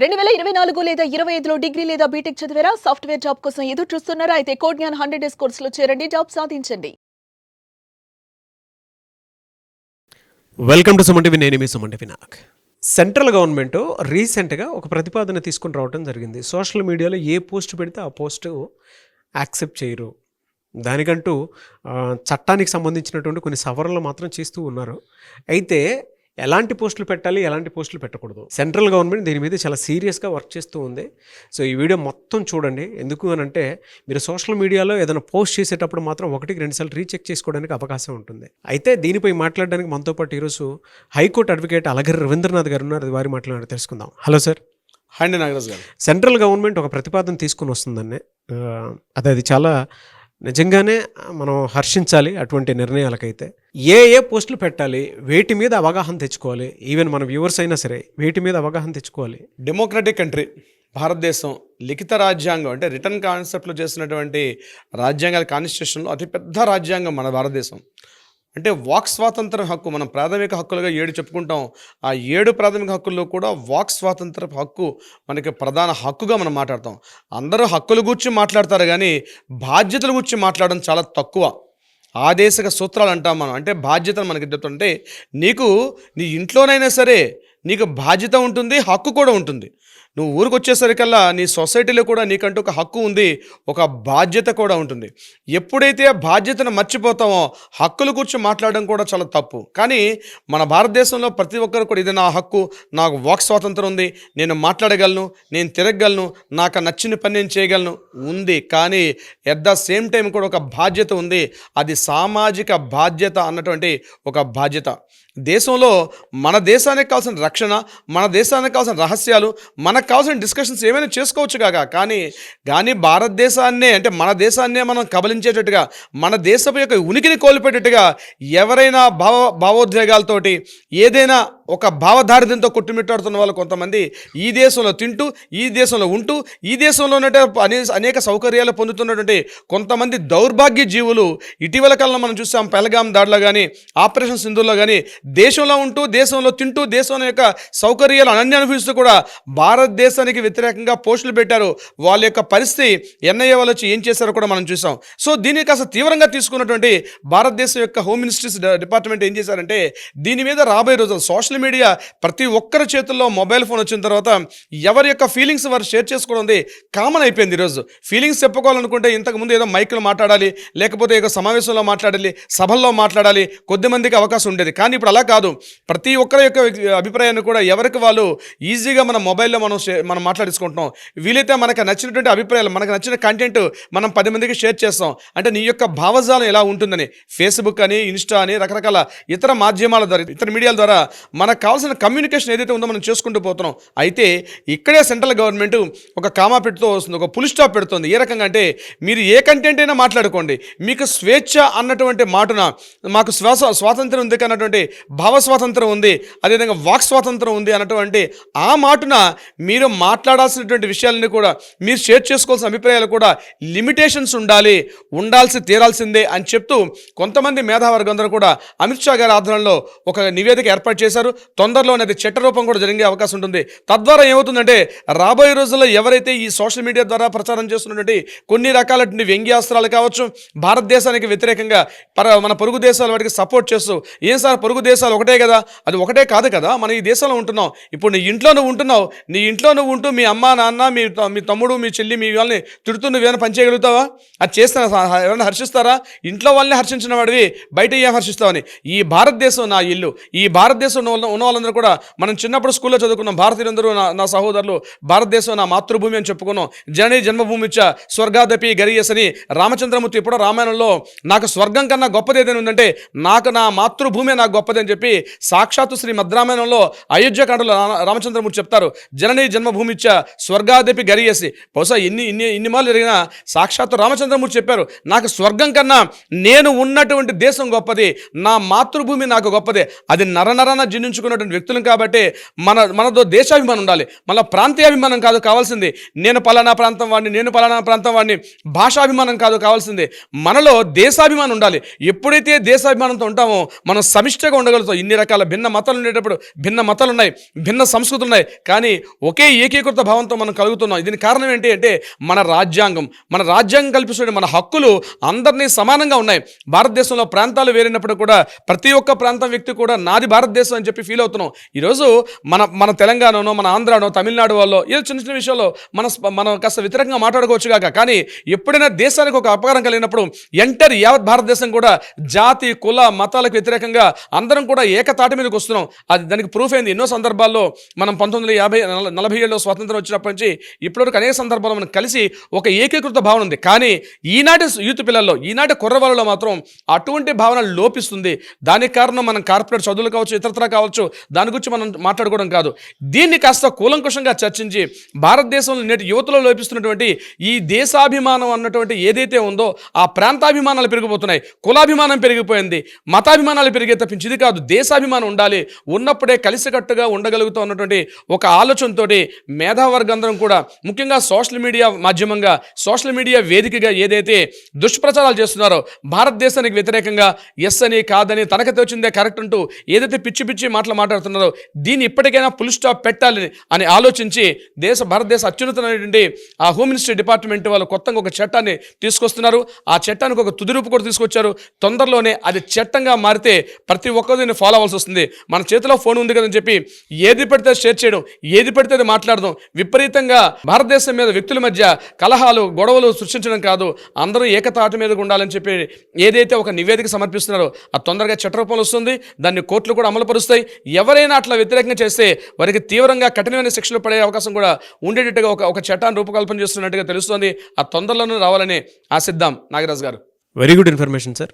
2024 లేదా 25లో డిగ్రీ లేదా బీటెక్ చదివారా? సాఫ్ట్‌వేర్ జాబ్ కోసం ఎదురు చూస్తున్నారా? అయితే కోడ్ జ్ఞాన్ 100 డేస్ కోర్సులో చేరండి, జాబ్ సాధించండి. Welcome to Suman TV. నేను మీ సుమన్ టీవీ. సెంట్రల్ గవర్నమెంట్ రీసెంట్గా ఒక ప్రతిపాదన తీసుకుని రావడం జరిగింది. సోషల్ మీడియాలో ఏ పోస్ట్ పెడితే ఆ పోస్టు యాక్సెప్ట్ చేయరు. దానికంటూ చట్టానికి సంబంధించినటువంటి కొన్ని సవరణలు మాత్రం చేస్తూ ఉన్నారు. అయితే ఎలాంటి పోస్టులు పెట్టాలి, ఎలాంటి పోస్టులు పెట్టకూడదు, సెంట్రల్ గవర్నమెంట్ దీని మీద చాలా సీరియస్గా వర్క్ చేస్తూ ఉంది. సో ఈ వీడియో మొత్తం చూడండి. ఎందుకు అని అంటే మీరు సోషల్ మీడియాలో ఏదైనా పోస్ట్ చేసేటప్పుడు మాత్రం 1-2 సార్లు రీచెక్ చేసుకోవడానికి అవకాశం ఉంటుంది. అయితే దీనిపై మాట్లాడడానికి మనతో పాటు ఈరోజు హైకోర్టు అడ్వకేట్ అలగిరి రవీంద్రనాథ్ గారు ఉన్నారు. వారి మాట్లాడి తెలుసుకుందాం. Hello sir. హండి నాగరాజ్ గారు. సెంట్రల్ గవర్నమెంట్ ఒక ప్రతిపాదన తీసుకుని వస్తుందండి. అది చాలా నిజంగానే మనం హర్షించాలి. అటువంటి నిర్ణయాలకైతే ఏ పోస్టులు పెట్టాలి, వేటి మీద అవగాహన తెచ్చుకోవాలి, ఈవెన్ మన వ్యూవర్స్ అయినా సరే వేటి మీద అవగాహన తెచ్చుకోవాలి. డెమోక్రటిక్ కంట్రీ భారతదేశం, లిఖిత రాజ్యాంగం అంటే రిటర్న్ కాన్సెప్ట్లో చేసినటువంటి రాజ్యాంగాల కాన్స్టిట్యూషన్లో అతిపెద్ద రాజ్యాంగం మన భారతదేశం. అంటే వాక్ స్వాతంత్రం హక్కు మనం ప్రాథమిక హక్కులుగా 7 చెప్పుకుంటాం. ఆ 7 ప్రాథమిక హక్కుల్లో కూడా వాక్ స్వాతంత్ర హక్కు మనకి ప్రధాన హక్కుగా మనం మాట్లాడతాం. అందరూ హక్కుల గురించి మాట్లాడతారు కానీ బాధ్యతల గురించి మాట్లాడడం చాలా తక్కువ. ఆదేశక సూత్రాలు అంటాం మనం. అంటే బాధ్యతను మనకి చెప్తుంటే నీకు నీ ఇంట్లోనైనా సరే నీకు బాధ్యత ఉంటుంది, హక్కు కూడా ఉంటుంది. నువ్వు ఊరికి వచ్చేసరికల్లా నీ సొసైటీలో కూడా నీకంటూ ఒక హక్కు ఉంది, ఒక బాధ్యత కూడా ఉంటుంది. ఎప్పుడైతే ఆ బాధ్యతను మర్చిపోతామో హక్కుల గురించి మాట్లాడడం కూడా చాలా తప్పు. కానీ మన భారతదేశంలో ప్రతి ఒక్కరు కూడా ఇది నా హక్కు, నాకు వాక్ స్వాతంత్రం ఉంది, నేను మాట్లాడగలను, నేను తిరగలను, నాకు నచ్చిన పని నేను చేయగలను ఉంది. కానీ ఎట్ ద సేమ్ టైం కూడా ఒక బాధ్యత ఉంది. అది సామాజిక బాధ్యత అన్నటువంటి ఒక బాధ్యత. దేశంలో మన దేశానికి కావాల్సిన రక్షణ, మన దేశానికి కావాల్సిన రహస్యాలు, మనకు కావాల్సిన డిస్కషన్స్ ఏమైనా చేసుకోవచ్చు కానీ భారతదేశాన్నే అంటే మన దేశాన్నే మనం కబలించేటట్టుగా, మన దేశపు యొక్క ఉనికిని కోల్పోయేటట్టుగా ఎవరైనా భావోద్వేగాలతోటి ఏదైనా ఒక భావదారిద్ర్యంతో కొట్టుమిట్టాడుతున్న వాళ్ళు కొంతమంది ఈ దేశంలో తింటూ, ఈ దేశంలో ఉంటూ, ఈ దేశంలో అనేక సౌకర్యాలు పొందుతున్నటువంటి కొంతమంది దౌర్భాగ్య జీవులు ఇటీవల కాలంలో మనం చూసాం. పెహల్గాం దాడిలో కానీ, ఆపరేషన్ సింధూర్లో కానీ దేశంలో ఉంటూ, దేశంలో తింటూ, దేశం యొక్క సౌకర్యాలు అనన్య అనుభవిస్తూ కూడా భారతదేశానికి వ్యతిరేకంగా పోస్టులు పెట్టారు. వాళ్ళ యొక్క పరిస్థితి ఎన్ఐఏ వాళ్ళు వచ్చి ఏం చేశారో కూడా మనం చూసాం. సో దీన్ని కాస్త తీవ్రంగా తీసుకున్నటువంటి భారతదేశం యొక్క హోమ్ మినిస్ట్రీస్ డిపార్ట్మెంట్ ఏం చేశారంటే దీని మీద రాబోయే రోజులు సోషల్ మీడియా ప్రతి ఒక్కరి చేతుల్లో మొబైల్ ఫోన్ వచ్చిన తర్వాత ఎవరి యొక్క ఫీలింగ్స్ వారు షేర్ చేసుకోవడం కామన్ అయిపోయింది. ఈరోజు ఫీలింగ్స్ చెప్పుకోవాలనుకుంటే ఇంతకుముందు ఏదో మైక్లో మాట్లాడాలి, లేకపోతే ఏదో సమావేశంలో మాట్లాడాలి, సభల్లో మాట్లాడాలి, కొద్దిమందికి అవకాశం ఉండేది. కానీ ఇప్పుడు అలా కాదు. ప్రతి ఒక్కరి యొక్క అభిప్రాయాన్ని కూడా ఎవరికి వాళ్ళు ఈజీగా మన మొబైల్లో మనం మాట్లాడేసుకుంటున్నాం. వీలైతే మనకు నచ్చినటువంటి అభిప్రాయాలు, మనకు నచ్చిన కంటెంట్ మనం 10 మందికి షేర్ చేస్తాం. అంటే నీ యొక్క భావజాలం ఎలా ఉంటుందని ఫేస్బుక్ అని, ఇన్స్టా అని, రకరకాల ఇతర మాధ్యమాల ద్వారా, ఇతర మీడియాల ద్వారా మనకు కావాల్సిన కమ్యూనికేషన్ ఏదైతే ఉందో మనం చేసుకుంటూ పోతున్నాం. అయితే ఇక్కడే సెంట్రల్ గవర్నమెంట్ ఒక కామా పెడుతూ వస్తుంది, ఒక పుల్ స్టాప్ పెడుతుంది. ఏ రకంగా అంటే మీరు ఏ కంటెంట్ అయినా మాట్లాడుకోండి, మీకు స్వేచ్ఛ అన్నటువంటి మాటన మాకు స్వాతంత్రం ఉంది, అన్నటువంటి భావ స్వాతంత్రం ఉంది, అదేవిధంగా వాక్ స్వాతంత్రం ఉంది అన్నటువంటి ఆ మాటన మీరు మాట్లాడాల్సినటువంటి విషయాలని కూడా, మీరు షేర్ చేసుకోవాల్సిన అభిప్రాయాలు కూడా లిమిటేషన్స్ ఉండాల్సి తీరాల్సిందే అని చెప్తూ కొంతమంది మేధావర్గందరూ కూడా అమిత్ షా గారి ఆధ్వర్యంలో ఒక నివేదిక ఏర్పాటు చేశారు. తొందరలోనే అది చట్టరూపం కూడా జరిగే అవకాశం ఉంటుంది. తద్వారా ఏమవుతుందంటే రాబోయే రోజుల్లో ఎవరైతే ఈ సోషల్ మీడియా ద్వారా ప్రచారం చేస్తున్నటువంటి కొన్ని రకాలటువంటి వ్యంగ్యాస్త్రాలు కావచ్చు, భారతదేశానికి వ్యతిరేకంగా మన పొరుగు దేశాలు వాటికి సపోర్ట్ చేస్తూ, ఏం సార్ పొరుగు దేశాలు ఒకటే కదా, అది ఒకటే కాదు కదా, మనం ఈ దేశంలో ఉంటున్నాం. ఇప్పుడు నీ ఇంట్లో నువ్వు ఉంటున్నావు, నీ ఇంట్లో నువ్వు ఉంటూ మీ అమ్మ, నాన్న, మీ తమ్ముడు, మీ చెల్లి, మీ వాళ్ళని తిడుతూ నువ్వేమైనా పని చేయగలుగుతావా? అది చేస్తున్నా ఎవరైనా హర్షిస్తారా? ఇంట్లో వాళ్ళని హర్షించిన వాడివి బయట ఏం హర్షిస్తావని. ఈ భారతదేశం నా ఇల్లు, ఈ భారతదేశంలో ఉన్న వాళ్ళందరూ కూడా మనం చిన్నప్పుడు స్కూల్లో చదువుకున్నాం. భారతీయులందరూ నా సహోదరులు, భారతదేశం నా మాతృభూమి అని చెప్పుకున్నాం. జనని జన్మభూమి ఇచ్చ స్వర్గాదపి గరియస్ అని రామచంద్రమూర్తి ఎప్పుడో రామాయణంలో నాకు స్వర్గం కన్నా గొప్పది ఏదైనా ఉందంటే నాకు నా మాతృభూమి నాకు గొప్పది అని చెప్పి సాక్షాత్తు శ్రీ మద్రామాయణంలో అయోధ్యకాండలో రామచంద్రమూర్తి చెప్తారు. జనని జన్మభూమి ఇచ్చ స్వర్గాదపి గరియసి. బహుశా ఇన్ని మార్లు జరిగినా సాక్షాత్తు రామచంద్రమూర్తి చెప్పారు, నాకు స్వర్గం కన్నా నేను ఉన్నటువంటి దేశం గొప్పది, నా మాతృభూమి నాకు గొప్పది, అది నరనరన జిన్ను ఆలోచించుకున్నటువంటి వ్యక్తులం కాబట్టి మనతో దేశాభిమానం ఉండాలి. మన ప్రాంతీయాభిమానం కాదు కావాల్సింది, నేను పలానా ప్రాంతం వాడిని, భాషాభిమానం కాదు కావాల్సింది, మనలో దేశాభిమానం ఉండాలి. ఎప్పుడైతే దేశాభిమానంతో ఉంటామో మనం సమిష్టిగా ఉండగలుగుతాం. ఇన్ని రకాల భిన్న మతాలు ఉండేటప్పుడు భిన్న మతాలు ఉన్నాయి, భిన్న సంస్కృతులు ఉన్నాయి, కానీ ఒకే ఏకీకృత భావంతో మనం కలుగుతున్నాం. దీనికి కారణం ఏంటి అంటే మన రాజ్యాంగం కల్పిస్తున్న మన హక్కులు అందరినీ సమానంగా ఉన్నాయి. భారతదేశంలో ప్రాంతాలు వేరైనప్పుడు కూడా ప్రతి ఒక్క ప్రాంతం వ్యక్తి కూడా నాది భారతదేశం అని చెప్పి ఫీల్ అవుతున్నాం. ఈరోజు మన తెలంగాణనో, మన ఆంధ్రానో, తమిళనాడు వాళ్ళు ఏదో చిన్న చిన్న విషయాల్లో మనం కాస్త వ్యతిరేకంగా మాట్లాడుకోవచ్చు కాక, కానీ ఎప్పుడైనా దేశానికి ఒక అపకారం కలిగినప్పుడు యావత్ భారతదేశం కూడా జాతి కుల మతాలకు వ్యతిరేకంగా అందరం కూడా ఏకతాటి మీదకి వస్తున్నాం. దానికి ప్రూఫ్ అయింది. ఎన్నో సందర్భాల్లో మనం 1947లో స్వాతంత్రం వచ్చినప్పటి నుంచి ఇప్పటివరకు అనేక సందర్భాల్లో మనం కలిసి ఒక ఏకీకృత భావన ఉంది. కానీ ఈనాటి యూత్ పిల్లల్లో, ఈనాటి కుర్రవాళ్ళలో మాత్రం అటువంటి భావన లోపిస్తుంది. దానికి కారణం మనం కార్పొరేట్ చదువులు కావచ్చు, ఇతరత్రా కావచ్చు, దాని గురించి మనం మాట్లాడుకోవడం కాదు. దీన్ని కాస్త కూలంకుషంగా చర్చించి భారతదేశంలో నేటి యువతలో లోపిస్తున్నటువంటి ఈ దేశాభిమానం అన్నటువంటి ఏదైతే ఉందో ఆ ప్రాంతాభిమానాలు పెరిగిపోతున్నాయి, కులాభిమానం పెరిగిపోయింది, మతాభిమానాలు పెరిగే తప్పించి ఇది కాదు. దేశాభిమానం ఉండాలి, ఉన్నప్పుడే కలిసికట్టుగా ఉండగలుగుతూ ఉన్నటువంటి ఒక ఆలోచనతోటి మేధావర్గందరం కూడా ముఖ్యంగా సోషల్ మీడియా మాధ్యమంగా, సోషల్ మీడియా వేదికగా ఏదైతే దుష్ప్రచారాలు చేస్తున్నారో భారతదేశానికి వ్యతిరేకంగా ఎస్ అని కాదని తనకు తోచిందే కరెక్ట్ అంటూ ఏదైతే పిచ్చి మాటలు మాట్లాడుతున్నారో దీన్ని ఇప్పటికైనా ఫుల్ స్టాప్ పెట్టాలి అని ఆలోచించి భారతదేశ అత్యున్నతమైనటువంటి ఆ హోమ్ మినిస్ట్రీ డిపార్ట్మెంట్ వాళ్ళు కొత్తగా ఒక చట్టాన్ని తీసుకొస్తున్నారు. ఆ చట్టానికి ఒక తుది రూపు కూడా తీసుకొచ్చారు. తొందరలోనే అది చట్టంగా మారితే ప్రతి ఒక్కరు దీన్ని ఫాలో అవ్వాల్సి వస్తుంది. మన చేతిలో ఫోన్ ఉంది కదని చెప్పి ఏది పడితే షేర్ చేయడం, ఏది పడితే అది మాట్లాడడం, విపరీతంగా భారతదేశం మీద వ్యక్తుల మధ్య కలహాలు గొడవలు సృష్టించడం కాదు, అందరూ ఏకతాటి మీదగా ఉండాలని చెప్పి ఏదైతే ఒక నివేదిక సమర్పిస్తున్నారో అది తొందరగా చట్టరూపంలో వస్తుంది. దాన్ని కోర్టులు కూడా అమలుపరుస్తాయి. ఎవరైనా అట్లా వ్యతిరేకంగా చేస్తే వారికి తీవ్రంగా కఠినమైన శిక్షలు పడే అవకాశం కూడా ఉండేటట్టుగా ఒక చట్టాన్ని రూపకల్పన చేస్తున్నట్టుగా తెలుస్తోంది. ఆ తొందరలోనే రావాలని ఆశిద్దాం. నాగరాజు గారు, వెరీ గుడ్ ఇన్ఫర్మేషన్ సార్.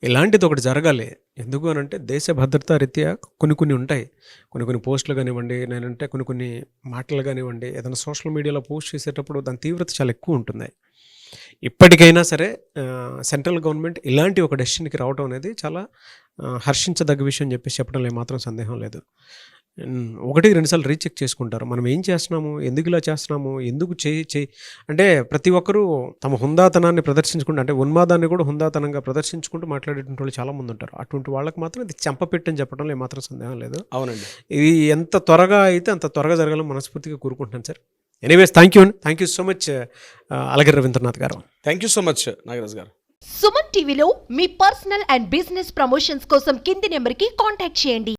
ఇలాంటిది ఒకటి జరగాలి. ఎందుకు అని అంటే దేశ భద్రతా రీత్యా కొన్ని ఉంటాయి. కొన్ని పోస్టులు కానివ్వండి, నేనంటే కొన్ని మాటలు కానివ్వండి, ఏదైనా సోషల్ మీడియాలో పోస్ట్ చేసేటప్పుడు దాని తీవ్రత చాలా ఎక్కువ ఉంటుంది. ఇప్పటికైనా సరే సెంట్రల్ గవర్నమెంట్ ఇలాంటి ఒక డెసిషన్కి రావడం అనేది చాలా హర్షించదగ్గ విషయం చెప్పేసి చెప్పడంలో ఏమాత్రం సందేహం లేదు. 1-2 సార్లు రీచెక్ చేసుకుంటారు. మనం ఏం చేస్తున్నాము, ఎందుకు ఇలా చేస్తున్నాము, ఎందుకు చేయి అంటే ప్రతి ఒక్కరూ తమ హుందాతనాన్ని ప్రదర్శించుకుంటూ, అంటే ఉన్మాదాన్ని కూడా హుందాతనంగా ప్రదర్శించుకుంటూ మాట్లాడేటువంటి వాళ్ళు చాలామంది ఉంటారు. అటువంటి వాళ్ళకి మాత్రం ఇది చెంపపెట్టని చెప్పడంలో ఏమాత్రం సందేహం లేదు. అవునండి, ఇది ఎంత త్వరగా అయితే అంత త్వరగా జరగాలని మనస్ఫూర్తిగా కోరుకుంటున్నాను sir. Anyways thank you so much Alagiri Ravindranath garu. Thank you so much Nagaraju garu. Suman టీవీలో మీ పర్సనల్ అండ్ బిజినెస్ ప్రమోషన్స్ కోసం కింది నెంబర్కి కాంటాక్ట్ చేయండి.